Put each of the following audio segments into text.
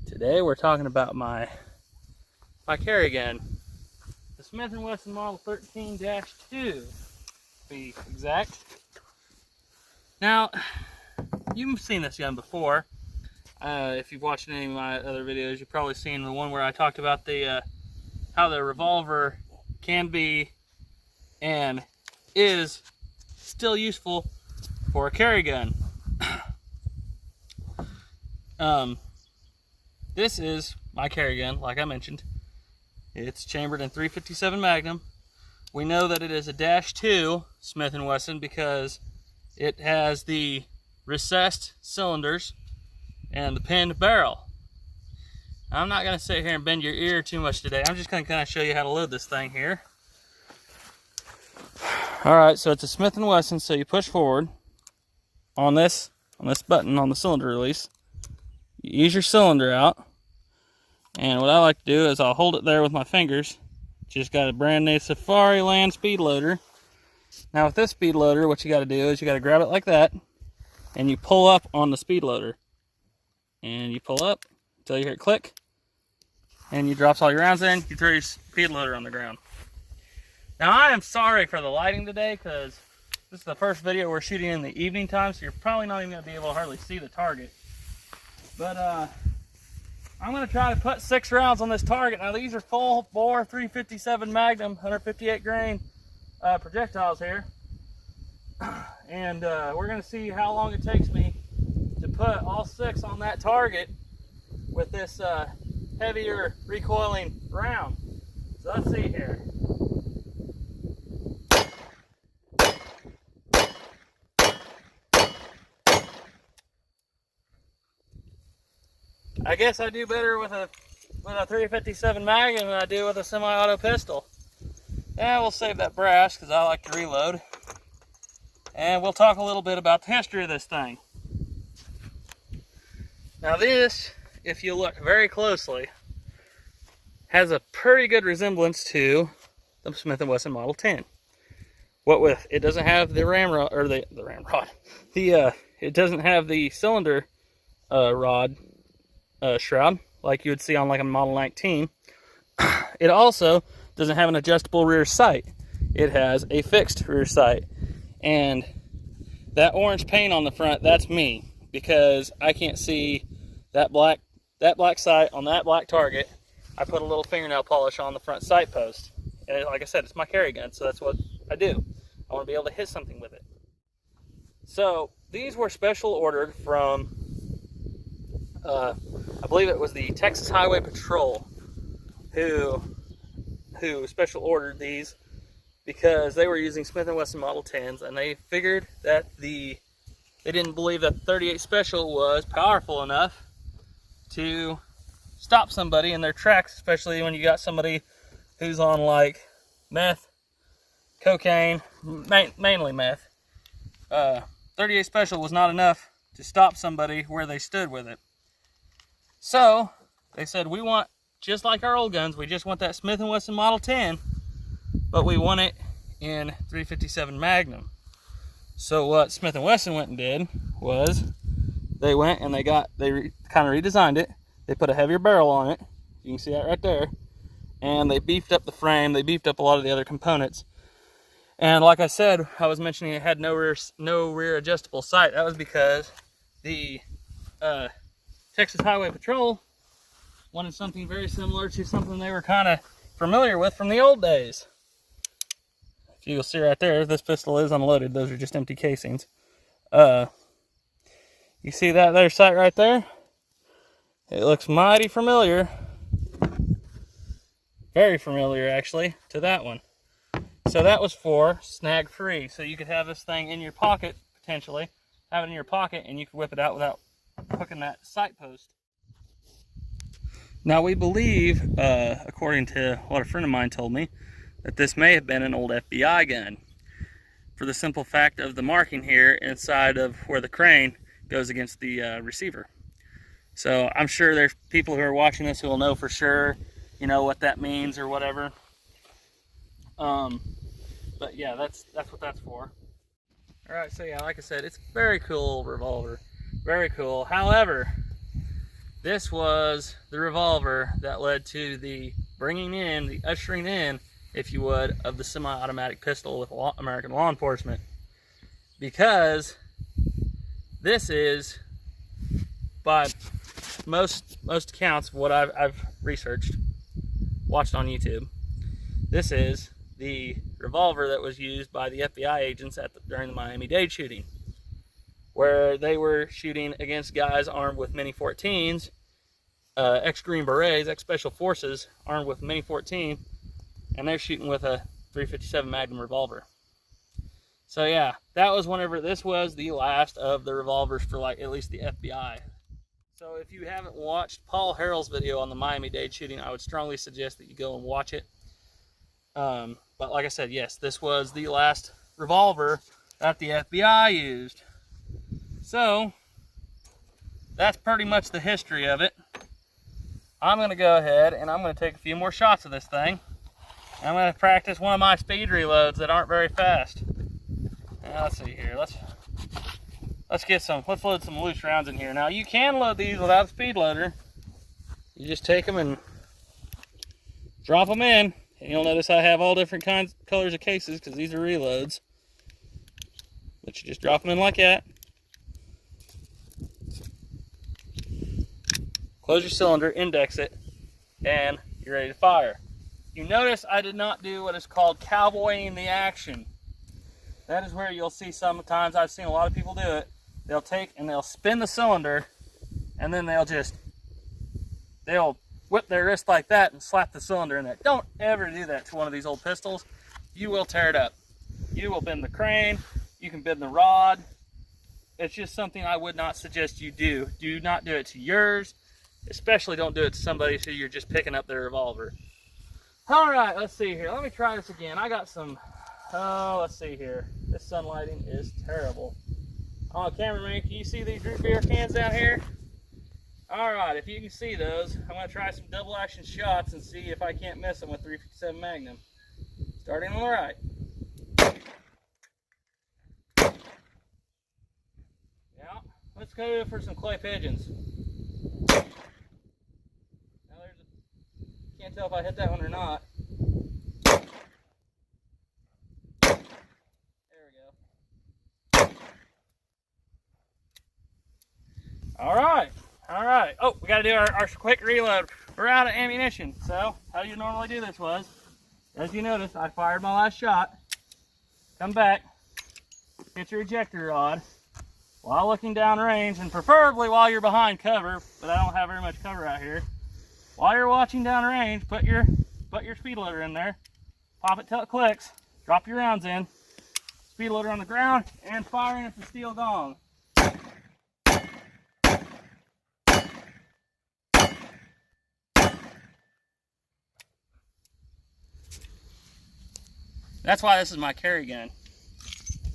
Today we're talking about my carry gun, the Smith & Wesson Model 13-2 to be exact. Now, you've seen this gun before. If you've watched any of my other videos, you've probably seen the one where I talked about the how the revolver can be and is still useful for a carry gun. This is my carry gun, like I mentioned. It's chambered in .357 Magnum. We know that it is a -2 Smith & Wesson because it has the recessed cylinders and the pinned barrel. I'm not going to sit here and bend your ear too much today. I'm just going to kind of show you how to load this thing here. Alright, so it's a Smith & Wesson, so you push forward on this button on the cylinder release. You ease your cylinder out, and what I like to do is I'll hold it there with my fingers. Just got a brand new Safariland speed loader. Now with this speed loader, what you got to do is you got to grab it like that, and you pull up on the speed loader. And you pull up until you hear it click, and you drops all your rounds in, you throw your speed loader on the ground. Now I am sorry for the lighting today, because this is the first video we're shooting in the evening time, so you're probably not even going to be able to hardly see the target. But I'm going to try to put 6 rounds on this target. Now these are full bore .357 Magnum 158 grain projectiles here. And we're going to see how long it takes me to put all 6 on that target with this heavier recoiling round. So let's see here. I guess I do better with a .357 Magnum than I do with a semi-auto pistol. And we'll save that brass because I like to reload. And we'll talk a little bit about the history of this thing. Now this, if you look very closely, has a pretty good resemblance to the Smith & Wesson Model 10. What with, it doesn't have the ramrod, or the ramrod. It doesn't have the cylinder rod shroud like you would see on like a Model 19. It also doesn't have an adjustable rear sight. It has a fixed rear sight. And that orange paint on the front, that's me, because I can't see that black sight on that black target. I put a little fingernail polish on the front sight post. And like I said, it's my carry gun, so that's what I do. I want to be able to hit something with it. So these were special ordered from I believe it was the Texas Highway Patrol who special ordered these because they were using Smith & Wesson Model 10s, and they figured that they didn't believe that 38 Special was powerful enough to stop somebody in their tracks, especially when you got somebody who's on like meth, cocaine, mainly meth. 38 Special was not enough to stop somebody where they stood with it. So they said, we want, just like our old guns, we just want that Smith & Wesson Model 10, but we want it in .357 Magnum. So what Smith & Wesson went and did was they went and they kind of redesigned it. They put a heavier barrel on it. You can see that right there. And they beefed up the frame. They beefed up a lot of the other components. And like I said, I was mentioning it had no rear adjustable sight. That was because the Texas Highway Patrol wanted something very similar to something they were kind of familiar with from the old days. If you'll see right there, this pistol is unloaded. Those are just empty casings. You see that there sight right there? It looks mighty familiar. Very familiar, actually, to that one. So that was for snag free. So you could have this thing in your pocket, potentially. Have it in your pocket, and you could whip it out without hooking that sight post. Now we believe, according to what a friend of mine told me, that this may have been an old FBI gun. For the simple fact of the marking here inside of where the crane goes against the receiver. So I'm sure there's people who are watching this who will know for sure, you know, what that means or whatever. But yeah, that's what that's for. All right, so yeah, like I said, it's a very cool revolver, very cool. However, this was the revolver that led to the bringing in, the ushering in, if you would, of the semi-automatic pistol with American law enforcement. Because this is, by most accounts of what I've researched, watched on YouTube, this is the revolver that was used by the FBI agents during the Miami-Dade shooting, where they were shooting against guys armed with Mini 14s, ex-Green Berets, ex-Special Forces, armed with Mini 14, and they're shooting with a .357 Magnum revolver. So yeah, that was whenever this was the last of the revolvers for, like, at least the FBI. So if you haven't watched Paul Harrell's video on the Miami-Dade shooting, I would strongly suggest that you go and watch it. But like I said, yes, this was the last revolver that the FBI used. So that's pretty much the history of it. I'm going to go ahead and I'm going to take a few more shots of this thing. I'm going to practice one of my speed reloads that aren't very fast. Now, let's see here. Let's load some loose rounds in here. Now, you can load these without a speed loader. You just take them and drop them in. And you'll notice I have all different colors of cases because these are reloads. But you just drop them in like that. Close your cylinder, index it, and you're ready to fire. You notice I did not do what is called cowboying the action. That is where you'll see sometimes, I've seen a lot of people do it. They'll take and they'll spin the cylinder, and then they'll whip their wrist like that and slap the cylinder in there. Don't ever do that to one of these old pistols. You will tear it up. You will bend the crane. You can bend the rod. It's just something I would not suggest you do. Do not do it to yours. Especially don't do it to somebody who you're just picking up their revolver. All right, let's see here. Let me try this again. I got some, let's see here. This sunlighting is terrible. Oh, cameraman, can you see these root beer cans down here? All right, if you can see those, I'm going to try some double action shots and see if I can't miss them with .357 Magnum. Starting on the right. Yeah, let's go for some clay pigeons. Now can't tell if I hit that one or not. There we go. All right. Oh, we got to do our quick reload. We're out of ammunition. So, how you normally do this was, as you notice, I fired my last shot. Come back, get your ejector rod while looking down range, and preferably while you're behind cover, but I don't have very much cover out here. While you're watching down range, put your speed loader in there, pop it till it clicks, drop your rounds in, speed loader on the ground, and firing at the steel gong. That's why this is my carry gun.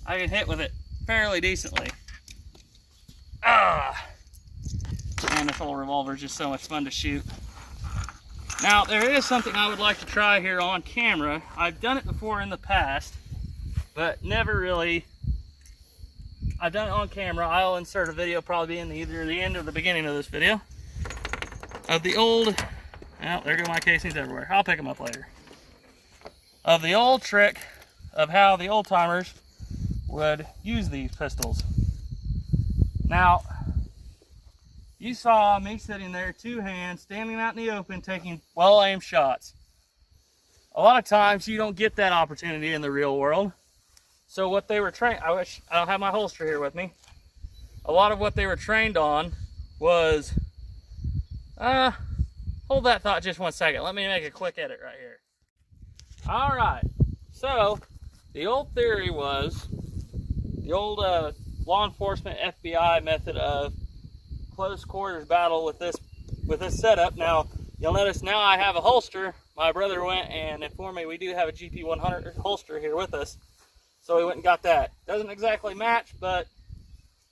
I can hit with it fairly decently. Man, this old revolver is just so much fun to shoot. Now, there is something I would like to try here on camera. I've done it before in the past, but never really. I've done it on camera. I'll insert a video probably in either the end or the beginning of this video of the old, well, there go my casings everywhere. I'll pick them up later. Of the old trick of how the old timers would use these pistols. Now, you saw me sitting there, two hands, standing out in the open, taking well-aimed shots. A lot of times you don't get that opportunity in the real world. So what they were trained, I don't have my holster here with me. A lot of what they were trained on was, hold that thought just one second. Let me make a quick edit right here. All right, so the old theory was, the old law enforcement FBI method of close quarters battle with this setup. Now, you'll notice now I have a holster. My brother went and informed me we do have a GP100 holster here with us. So we went and got that. Doesn't exactly match, but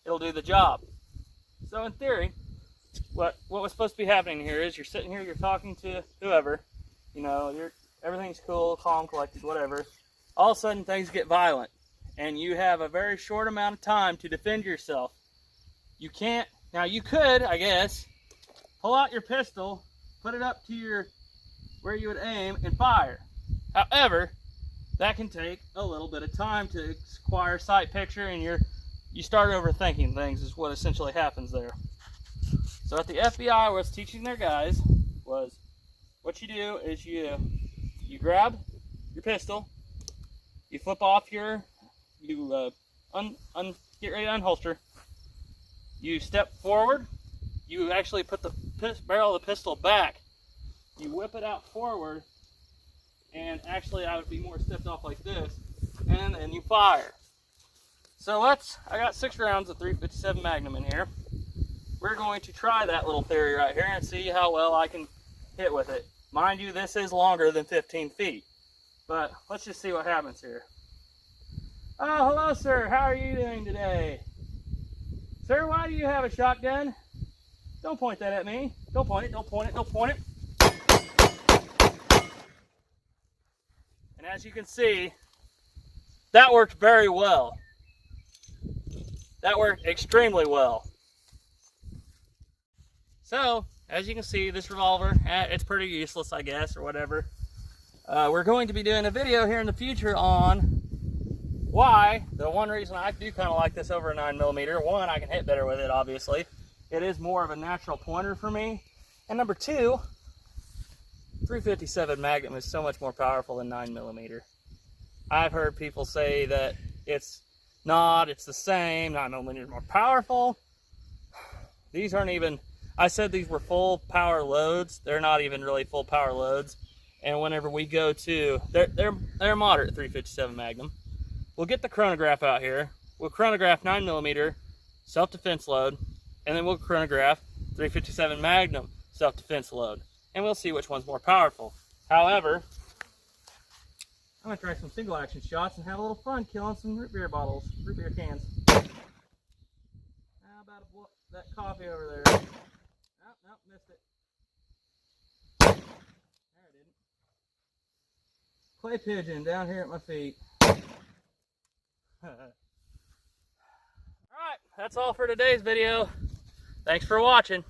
it'll do the job. So in theory, what was supposed to be happening here is you're sitting here, you're talking to whoever, you know, everything's cool, calm, collected, whatever. All of a sudden things get violent, and you have a very short amount of time to defend yourself. You can't, now you could, I guess, pull out your pistol, put it up to where you would aim, and fire. However, that can take a little bit of time to acquire sight picture, and you start overthinking things is what essentially happens there. So what the FBI was teaching their guys was, what you do is you grab your pistol, you flip off get ready to unholster, you step forward, you actually put the barrel of the pistol back, you whip it out forward, and actually I would be more stepped off like this, and then you fire. So I got 6 rounds of .357 Magnum in here. We're going to try that little theory right here and see how well I can hit with it. Mind you, this is longer than 15 feet, but let's just see what happens here. Oh, hello sir, how are you doing today? Sir, why do you have a shotgun? Don't point that at me. Don't point it, don't point it, don't point it. And as you can see, that worked very well. That worked extremely well. So, as you can see, this revolver, it's pretty useless, I guess, or whatever. We're going to be doing a video here in the future on why, the one reason I do kind of like this over a 9mm, one, I can hit better with it, obviously. It is more of a natural pointer for me. And number 2, .357 Magnum is so much more powerful than 9mm. I've heard people say that it's not, it's the same, 9mm is more powerful. These aren't even, I said these were full power loads. They're not even really full power loads. And whenever we go to, they're moderate .357 Magnum. We'll get the chronograph out here. We'll chronograph 9mm self-defense load, and then we'll chronograph .357 Magnum self-defense load. And we'll see which one's more powerful. However, I'm gonna try some single action shots and have a little fun killing some root beer bottles, root beer cans. How about that coffee over there? Oh, no, missed it. There, I didn't. Clay pigeon down here at my feet. Alright, that's all for today's video. Thanks for watching.